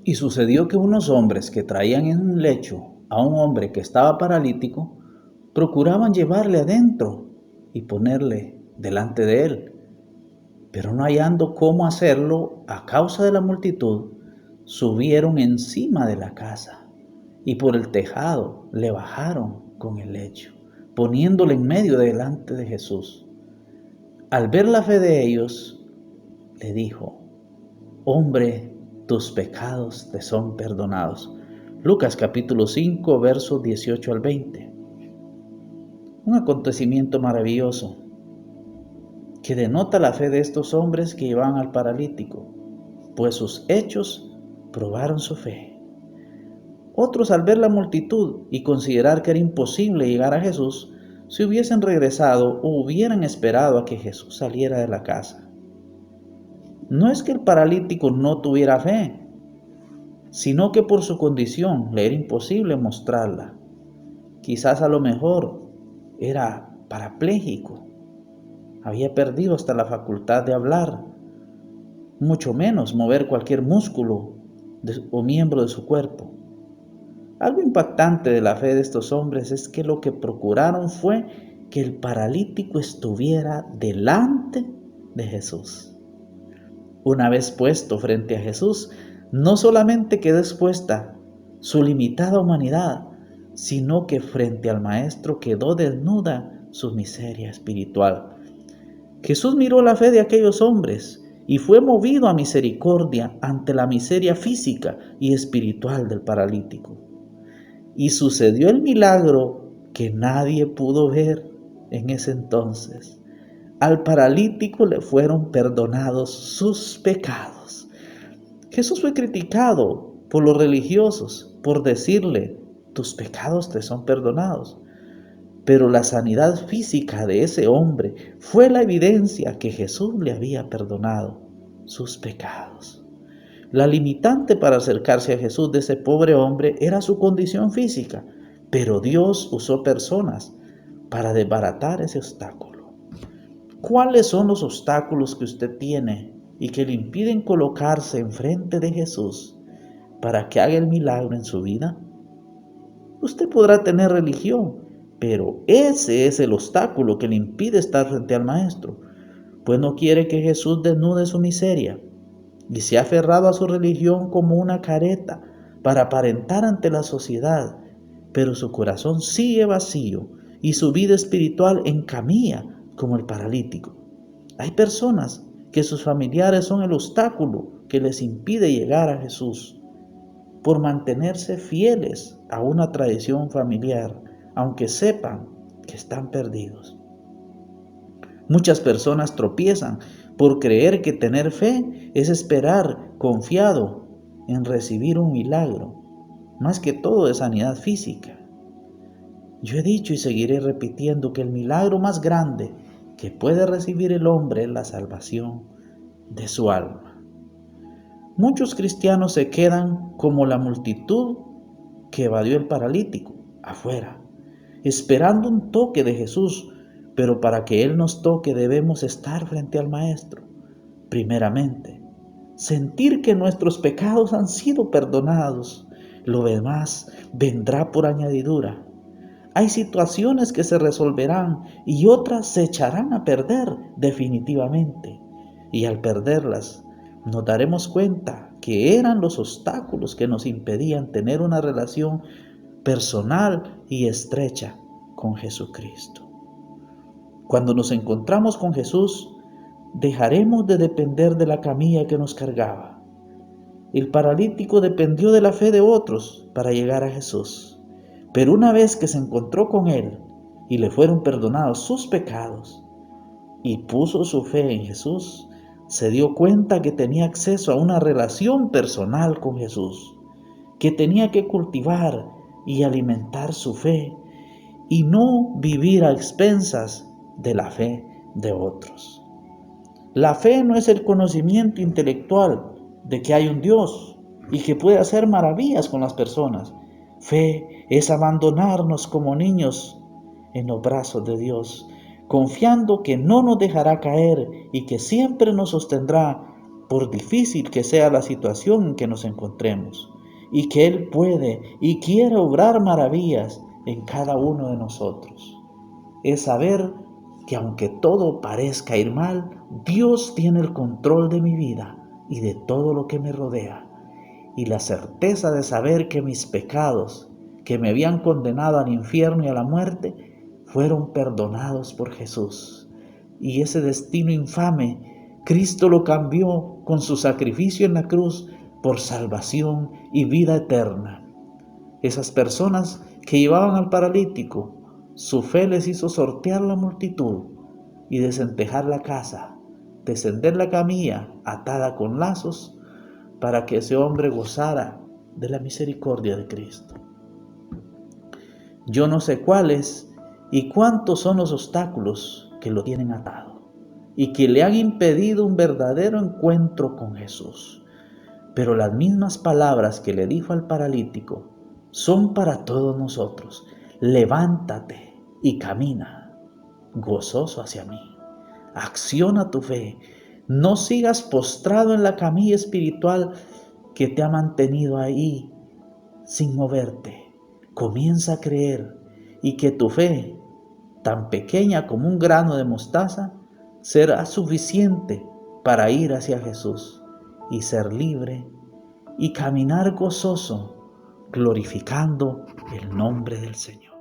Y sucedió que unos hombres que traían en un lecho a un hombre que estaba paralítico, procuraban llevarle adentro y ponerle delante de él. Pero no hallando cómo hacerlo a causa de la multitud, subieron encima de la casa y por el tejado le bajaron con el lecho, poniéndole en medio delante de Jesús. Al ver la fe de ellos, le dijo: Hombre, tus pecados te son perdonados. Lucas capítulo 5, versos 18 al 20. Un acontecimiento maravilloso que denota la fe de estos hombres que llevaban al paralítico, pues sus hechos probaron su fe. Otros, al ver la multitud y considerar que era imposible llegar a Jesús, se hubiesen regresado o hubieran esperado a que Jesús saliera de la casa. No es que el paralítico no tuviera fe, sino que por su condición le era imposible mostrarla. Quizás a lo mejor era parapléjico, había perdido hasta la facultad de hablar, mucho menos mover cualquier músculo o miembro de su cuerpo. Algo impactante de la fe de estos hombres es que lo que procuraron fue que el paralítico estuviera delante de Jesús. Una vez puesto frente a Jesús, no solamente quedó expuesta su limitada humanidad, sino que frente al Maestro quedó desnuda su miseria espiritual. Jesús miró la fe de aquellos hombres y fue movido a misericordia ante la miseria física y espiritual del paralítico. Y sucedió el milagro que nadie pudo ver en ese entonces. Al paralítico le fueron perdonados sus pecados. Jesús fue criticado por los religiosos por decirle: tus pecados te son perdonados. Pero la sanidad física de ese hombre fue la evidencia que Jesús le había perdonado sus pecados. La limitante para acercarse a Jesús de ese pobre hombre era su condición física, pero Dios usó personas para desbaratar ese obstáculo. ¿Cuáles son los obstáculos que usted tiene y que le impiden colocarse enfrente de Jesús para que haga el milagro en su vida? Usted podrá tener religión, pero ese es el obstáculo que le impide estar frente al Maestro, pues no quiere que Jesús desnude su miseria y se ha aferrado a su religión como una careta para aparentar ante la sociedad, pero su corazón sigue vacío y su vida espiritual encamilla como el paralítico. Hay personas que sus familiares son el obstáculo que les impide llegar a Jesús por mantenerse fieles a una tradición familiar, aunque sepan que están perdidos. Muchas personas tropiezan por creer que tener fe es esperar confiado en recibir un milagro, más que todo de sanidad física. Yo he dicho y seguiré repitiendo que el milagro más grande que puede recibir el hombre es la salvación de su alma. Muchos cristianos se quedan como la multitud que evadió el paralítico, afuera, esperando un toque de Jesús, pero para que Él nos toque debemos estar frente al Maestro. Primeramente, sentir que nuestros pecados han sido perdonados. Lo demás vendrá por añadidura. Hay situaciones que se resolverán y otras se echarán a perder definitivamente. Y al perderlas, nos daremos cuenta que eran los obstáculos que nos impedían tener una relación personal y estrecha con Jesucristo. Cuando nos encontramos con Jesús, dejaremos de depender de la camilla que nos cargaba. El paralítico dependió de la fe de otros para llegar a Jesús, pero una vez que se encontró con Él y le fueron perdonados sus pecados y puso su fe en Jesús, se dio cuenta que tenía acceso a una relación personal con Jesús, que tenía que cultivar y alimentar su fe y no vivir a expensas de la fe de otros. La fe no es el conocimiento intelectual de que hay un Dios y que puede hacer maravillas con las personas. Fe es abandonarnos como niños en los brazos de Dios, confiando que no nos dejará caer y que siempre nos sostendrá por difícil que sea la situación en que nos encontremos, y que Él puede y quiere obrar maravillas en cada uno de nosotros. Es saber que aunque todo parezca ir mal, Dios tiene el control de mi vida y de todo lo que me rodea. Y la certeza de saber que mis pecados, que me habían condenado al infierno y a la muerte, fueron perdonados por Jesús. Y ese destino infame, Cristo lo cambió con su sacrificio en la cruz por salvación y vida eterna. Esas personas que llevaban al paralítico, su fe les hizo sortear la multitud y desentejar la casa, descender la camilla atada con lazos para que ese hombre gozara de la misericordia de Cristo. Yo no sé cuáles y cuántos son los obstáculos que lo tienen atado y que le han impedido un verdadero encuentro con Jesús. Pero las mismas palabras que le dijo al paralítico son para todos nosotros. Levántate y camina gozoso hacia mí. Acciona tu fe. No sigas postrado en la camilla espiritual que te ha mantenido ahí sin moverte. Comienza a creer y que tu fe, tan pequeña como un grano de mostaza, será suficiente para ir hacia Jesús y ser libre y caminar gozoso, glorificando el nombre del Señor.